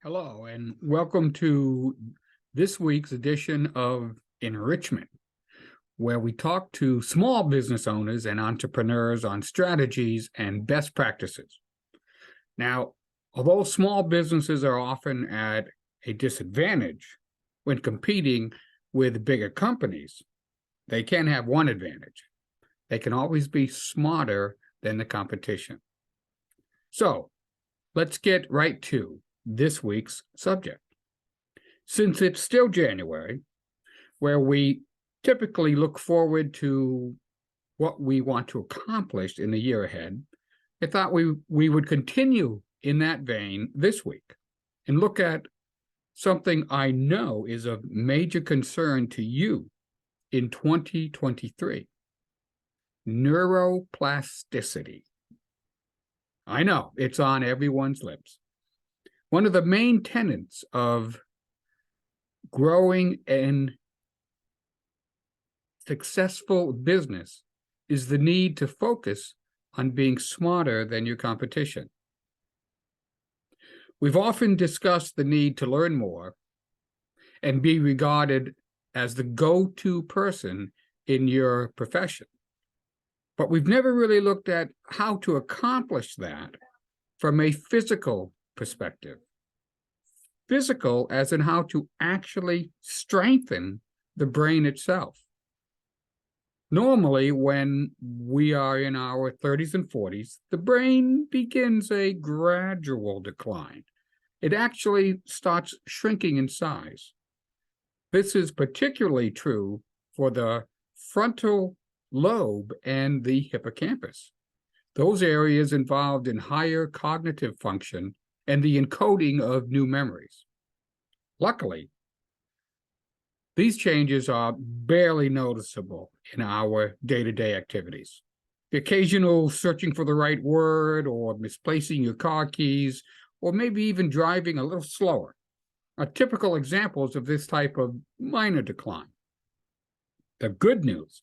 Hello, and welcome to this week's edition of Enrichment, where we talk to small business owners and entrepreneurs on strategies and best practices. Now, although small businesses are often at a disadvantage when competing with bigger companies, they can have one advantage. They can always be smarter than the competition. So, let's get right to this week's subject. Since it's still January, where we typically look forward to what we want to accomplish in the year ahead, I thought we would continue in that vein this week and look at something I know is of major concern to you in 2023: neuroplasticity. I know it's on everyone's lips. One of the main tenets of growing and successful business is the need to focus on being smarter than your competition. We've often discussed the need to learn more and be regarded as the go-to person in your profession. But we've never really looked at how to accomplish that from a physical perspective. Physical as in how to actually strengthen the brain itself. Normally, when we are in our 30s and 40s, the brain begins a gradual decline. It actually starts shrinking in size. This is particularly true for the frontal lobe and the hippocampus. Those areas involved in higher cognitive function and the encoding of new memories. Luckily, these changes are barely noticeable in our day-to-day activities. The occasional searching for the right word, or misplacing your car keys, or maybe even driving a little slower are typical examples of this type of minor decline. The good news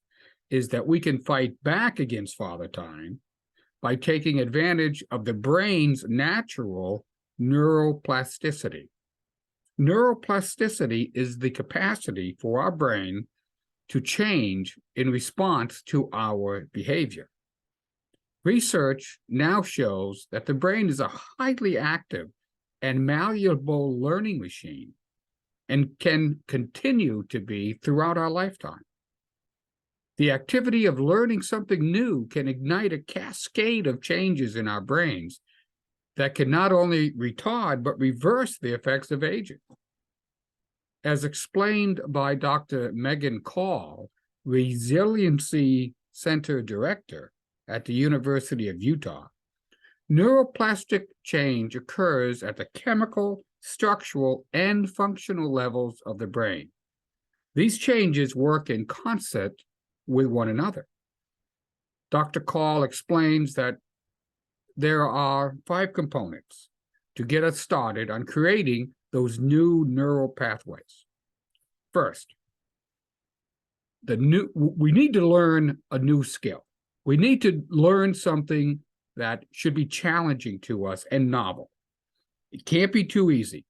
is that we can fight back against Father Time by taking advantage of the brain's natural neuroplasticity. Neuroplasticity is the capacity for our brain to change in response to our behavior. Research now shows that the brain is a highly active and malleable learning machine and can continue to be throughout our lifetime. The activity of learning something new can ignite a cascade of changes in our brains that can not only retard but reverse the effects of aging. As explained by Dr. Megan Call, Resiliency Center Director at the University of Utah, neuroplastic change occurs at the chemical, structural, and functional levels of the brain. These changes work in concert with one another. Dr. Call explains that there are 5 components to get us started on creating those new neural pathways. First, we need to learn a new skill. We need to learn something that should be challenging to us and novel. It can't be too easy.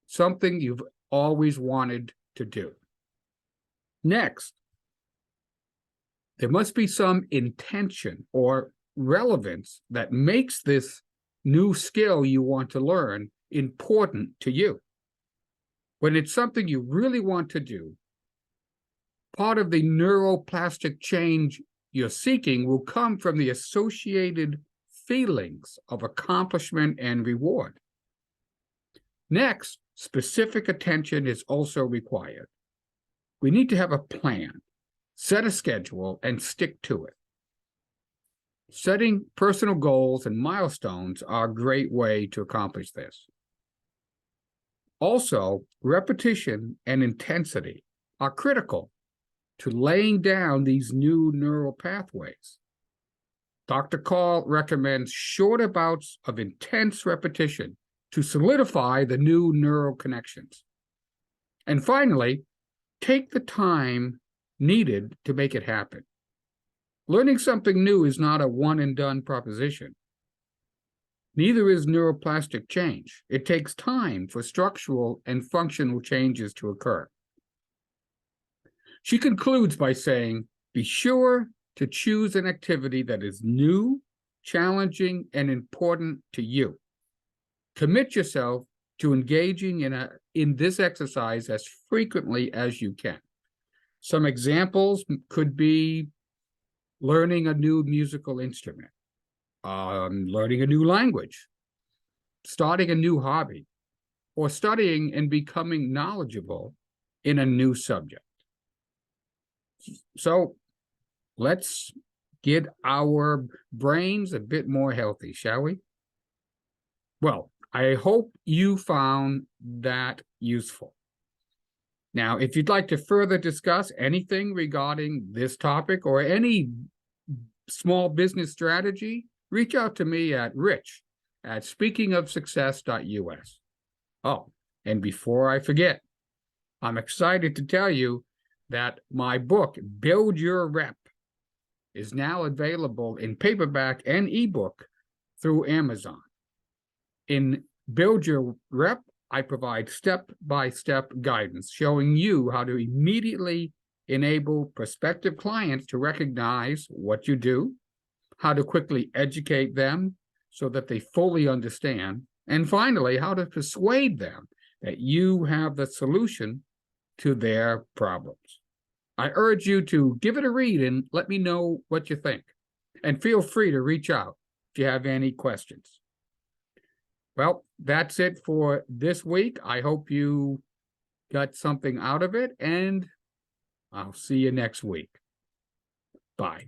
Something you've always wanted to do. Next, there must be some intention or relevance that makes this new skill you want to learn important to you. When it's something you really want to do, part of the neuroplastic change you're seeking will come from the associated feelings of accomplishment and reward. Next, specific attention is also required. We need to have a plan, set a schedule, and stick to it. Setting personal goals and milestones are a great way to accomplish this. Also, repetition and intensity are critical to laying down these new neural pathways. Dr. Call recommends shorter bouts of intense repetition to solidify the new neural connections. And finally, take the time needed to make it happen. Learning something new is not a one-and-done proposition. Neither is neuroplastic change. It takes time for structural and functional changes to occur. She concludes by saying, be sure to choose an activity that is new, challenging, and important to you. Commit yourself to engaging in this exercise as frequently as you can. Some examples could be learning a new musical instrument, learning a new language, starting a new hobby, or studying and becoming knowledgeable in a new subject. So let's get our brains a bit more healthy, shall we? Well, I hope you found that useful. Now, if you'd like to further discuss anything regarding this topic or any small business strategy, reach out to me at rich@speakingofsuccess.us. Oh, and before I forget, I'm excited to tell you that my book, Build Your Rep, is now available in paperback and ebook through Amazon. In Build Your Rep, I provide step-by-step guidance showing you how to immediately enable prospective clients to recognize what you do, how to quickly educate them so that they fully understand, and finally, how to persuade them that you have the solution to their problems. I urge you to give it a read and let me know what you think. And feel free to reach out if you have any questions. Well, that's it for this week. I hope you got something out of it, and I'll see you next week. Bye.